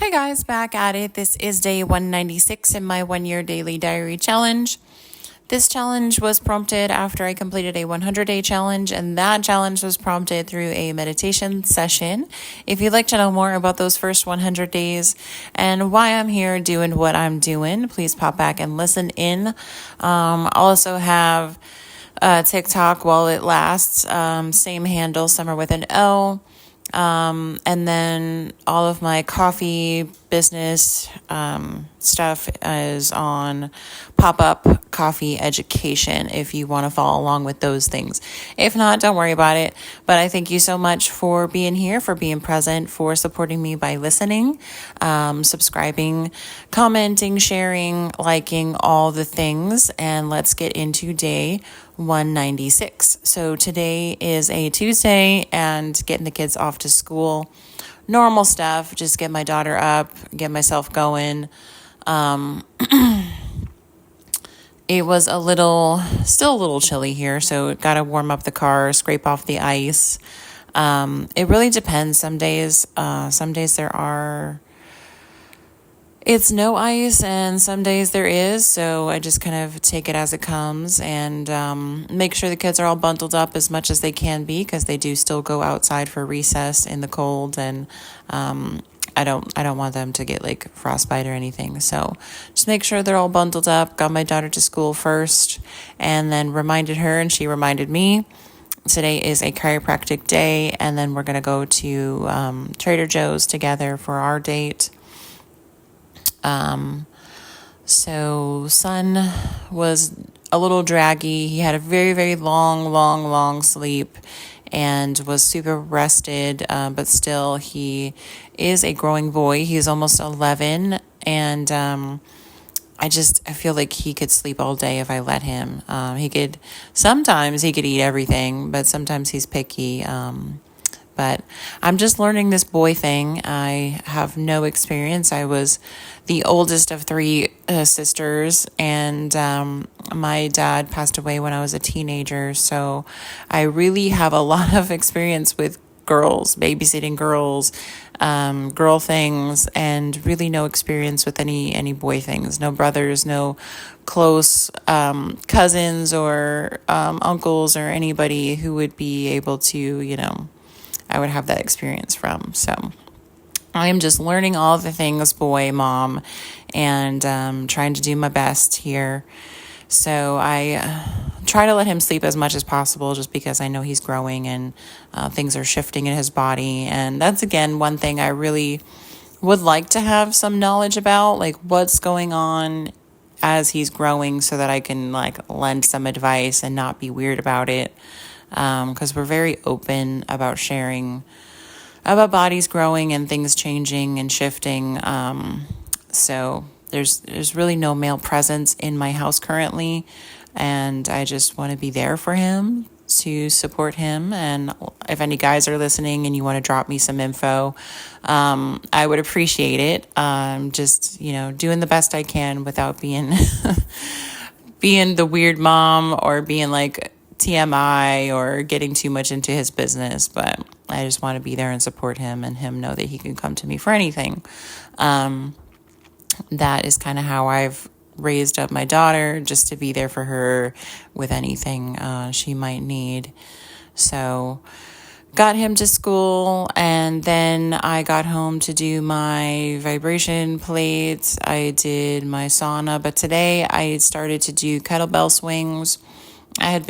Hey guys, back at it. This is day 196 in my 1 year daily diary challenge. This challenge was prompted after I completed a 100-day challenge, and that challenge was prompted through a meditation session. If you'd like to know more about those first 100 days and why I'm here doing what I'm doing, please pop back and listen in. I'll also have TikTok while it lasts, same handle, Summer with an O. And then all of my coffee business stuff is on Pop-Up Coffee Education if you want to follow along with those things. If not, don't worry about it. But I thank you so much for being here, for being present, for supporting me by listening, subscribing, commenting, sharing, liking, all the things. And let's get into day 196. So today is a Tuesday and getting the kids off to school. Normal stuff, just get my daughter up, get myself going. It was still a little chilly here, so got to warm up the car, scrape off the ice. It really depends. Some days it's no ice, and some days there is, so I just kind of take it as it comes and make sure the kids are all bundled up as much as they can be, because they do still go outside for recess in the cold, and I don't want them to get like frostbite or anything. So just make sure they're all bundled up. Got my daughter to school first, and then reminded her, and she reminded me. Today is a chiropractic day, and then we're gonna go to Trader Joe's together for our date. So son was a little draggy. He had a very, very long sleep and was super rested. But still, he is a growing boy. He's almost 11, and I feel like he could sleep all day if I let him. Sometimes he could eat everything, but sometimes he's picky. But I'm just learning this boy thing. I have no experience. I was the oldest of three sisters, and my dad passed away when I was a teenager. So I really have a lot of experience with girls, babysitting girls, girl things, and really no experience with any boy things. No brothers, no close cousins or uncles or anybody who would be able to, I would have that experience from. So I am just learning all the things boy, mom, and trying to do my best here. So I try to let him sleep as much as possible, just because I know he's growing and things are shifting in his body. And that's, again, one thing I really would like to have some knowledge about, like what's going on as he's growing, so that I can lend some advice and not be weird about it. Because we're very open about sharing about bodies growing and things changing and shifting. So there's really no male presence in my house currently, and I just want to be there for him, to support him. And if any guys are listening and you want to drop me some info, I would appreciate it. Just doing the best I can without being being the weird mom or being like TMI or getting too much into his business. But I just want to be there and support him, and him know that he can come to me for anything. That is kind of how I've raised up my daughter, just to be there for her with anything she might need. So got him to school, and then I got home to do my vibration plates. I did my sauna, but today I started to do kettlebell swings. I had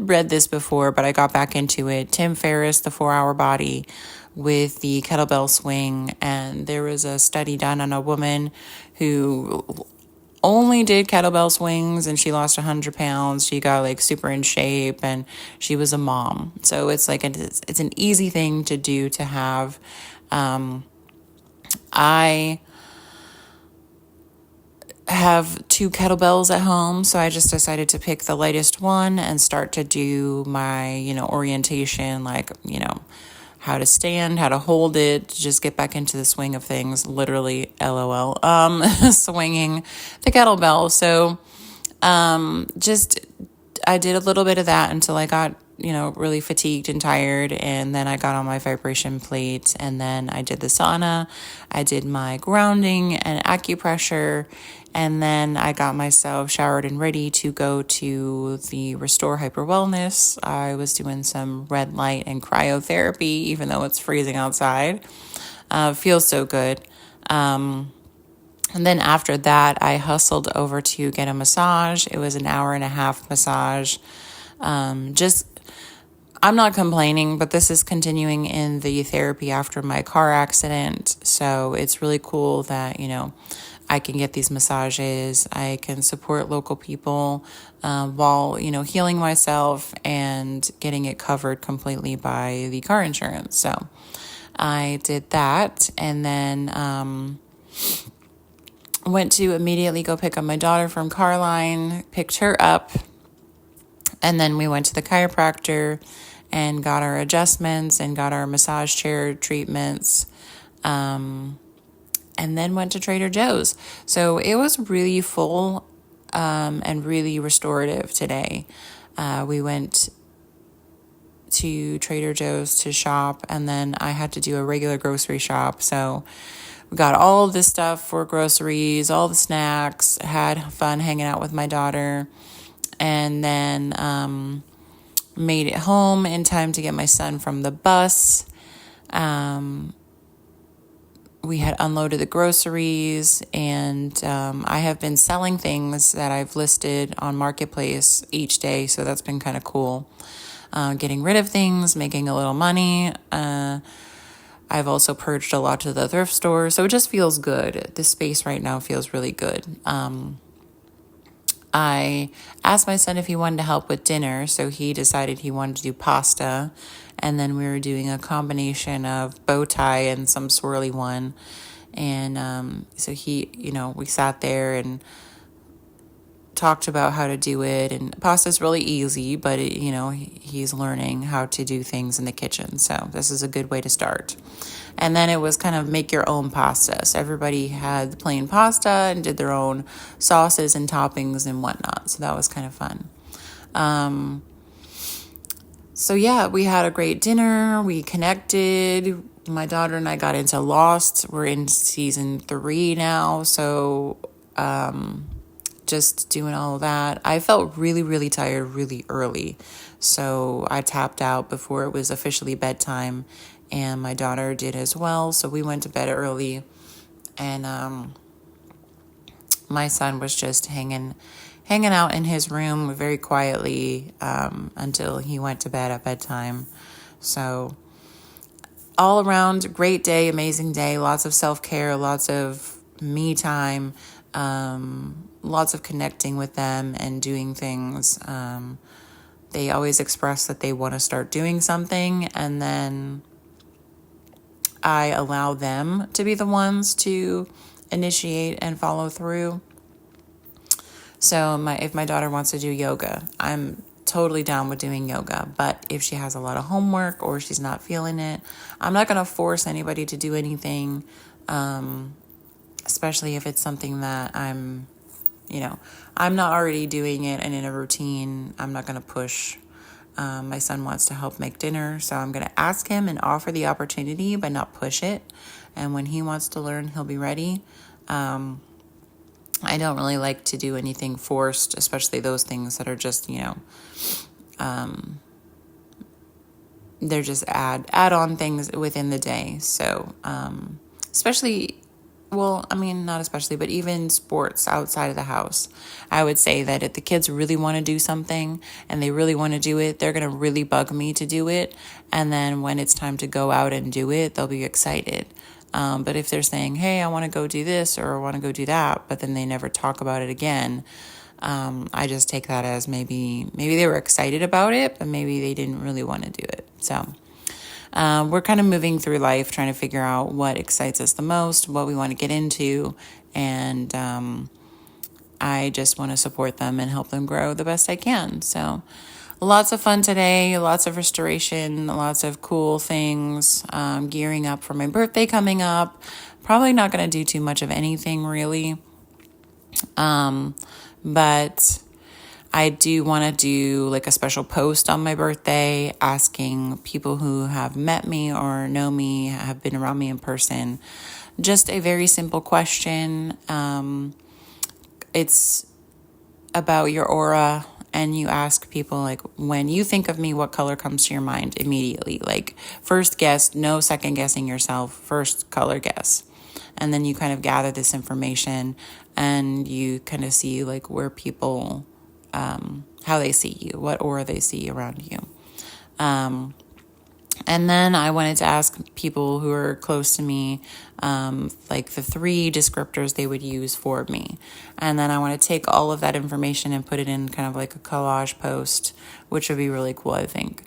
read this before, but I got back into it. Tim Ferriss, The 4-Hour Body, with the kettlebell swing. And there was a study done on a woman who only did kettlebell swings, and she lost 100 pounds. She got super in shape, and she was a mom. So it's it's an easy thing to do, to have. I have 2 kettlebells at home, so I just decided to pick the lightest one and start to do my orientation, how to stand, how to hold it, just get back into the swing of things, literally LOL, swinging the kettlebell. So I did a little bit of that until I got really fatigued and tired. And then I got on my vibration plate, and then I did the sauna. I did my grounding and acupressure. And then I got myself showered and ready to go to the Restore Hyper Wellness. I was doing some red light and cryotherapy, even though it's freezing outside. Feels so good. And then after that, I hustled over to get a massage. It was an hour and a half massage. I'm not complaining, but this is continuing in the therapy after my car accident. So it's really cool that, I can get these massages. I can support local people while, healing myself and getting it covered completely by the car insurance. So I did that, and then went to immediately go pick up my daughter from Carline, picked her up, and then we went to the chiropractor and got our adjustments and got our massage chair treatments, and then went to Trader Joe's. So it was really full and really restorative today. We went to Trader Joe's to shop, and then I had to do a regular grocery shop. So we got all of this stuff for groceries, all the snacks, had fun hanging out with my daughter, and then made it home in time to get my son from the bus. We had unloaded the groceries, and I have been selling things that I've listed on Marketplace each day, so that's been kind of cool. Getting rid of things, making a little money. I've also purged a lot to the thrift store, so it just feels good. This space right now feels really good. I asked my son if he wanted to help with dinner, so he decided he wanted to do pasta, and then we were doing a combination of bow tie and some swirly one, and so we sat there and talked about how to do it, and pasta's really easy, but he's learning how to do things in the kitchen, so this is a good way to start. And then it was kind of make your own pasta. So everybody had plain pasta and did their own sauces and toppings and whatnot. So that was kind of fun. So yeah, we had a great dinner. We connected. My daughter and I got into Lost. We're in season 3 now. So just doing all of that. I felt really, really tired really early. So I tapped out before it was officially bedtime. And my daughter did as well, so we went to bed early, and my son was just hanging out in his room very quietly until he went to bed at bedtime. So all around, great day, amazing day, lots of self-care, lots of me time, lots of connecting with them and doing things. They always express that they want to start doing something, and then I allow them to be the ones to initiate and follow through. So if my daughter wants to do yoga, I'm totally down with doing yoga. But if she has a lot of homework or she's not feeling it, I'm not going to force anybody to do anything, especially if it's something that I'm not already doing it and in a routine. I'm not going to push. My son wants to help make dinner, so I'm going to ask him and offer the opportunity, but not push it. And when he wants to learn, he'll be ready. I don't really like to do anything forced, especially those things that are just, they're just add-on things within the day. So, not especially, but even sports outside of the house. I would say that if the kids really want to do something and they really want to do it, they're going to really bug me to do it. And then when it's time to go out and do it, they'll be excited. But if they're saying, hey, I want to go do this or I want to go do that, but then they never talk about it again, I just take that as maybe they were excited about it, but maybe they didn't really want to do it. So we're kind of moving through life trying to figure out what excites us the most, what we want to get into, and I just want to support them and help them grow the best I can. So lots of fun today, lots of restoration, lots of cool things, gearing up for my birthday coming up. Probably not going to do too much of anything really, but I do want to do like a special post on my birthday asking people who have met me or know me, have been around me in person, just a very simple question. It's about your aura, and you ask people, like, when you think of me, what color comes to your mind immediately? Like, first guess, no second guessing yourself, first color guess. And then you kind of gather this information and you kind of see like where people, how they see you, what aura they see around you. And then I wanted to ask people who are close to me, like the 3 descriptors they would use for me. And then I want to take all of that information and put it in kind of like a collage post, which would be really cool, I think.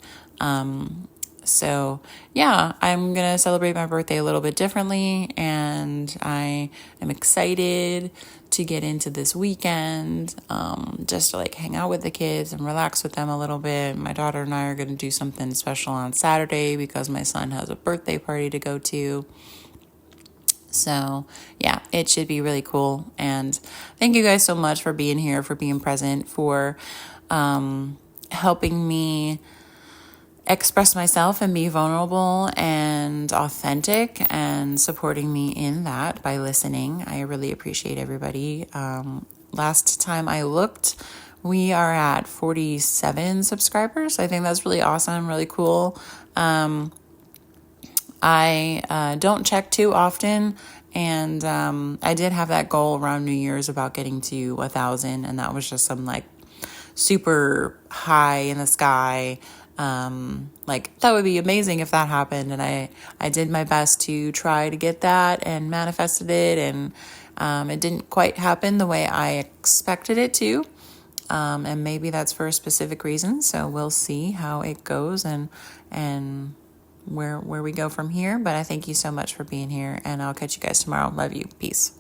So yeah, I'm going to celebrate my birthday a little bit differently, and I am excited to get into this weekend, just to like hang out with the kids and relax with them a little bit. My daughter and I are going to do something special on Saturday because my son has a birthday party to go to. So yeah, it should be really cool. And thank you guys so much for being here, for being present, for helping me express myself and be vulnerable and authentic, and supporting me in that by listening. I really appreciate everybody. Last time I looked, we are at 47 subscribers. I think that's really awesome, really cool. I don't check too often, and I did have that goal around New Year's about getting to 1,000, and that was just some like super high in the sky. Like that would be amazing if that happened, and I did my best to try to get that and manifested it, and it didn't quite happen the way I expected it to, and maybe that's for a specific reason. So we'll see how it goes and where we go from here. But I thank you so much for being here, and I'll catch you guys tomorrow. Love you. Peace.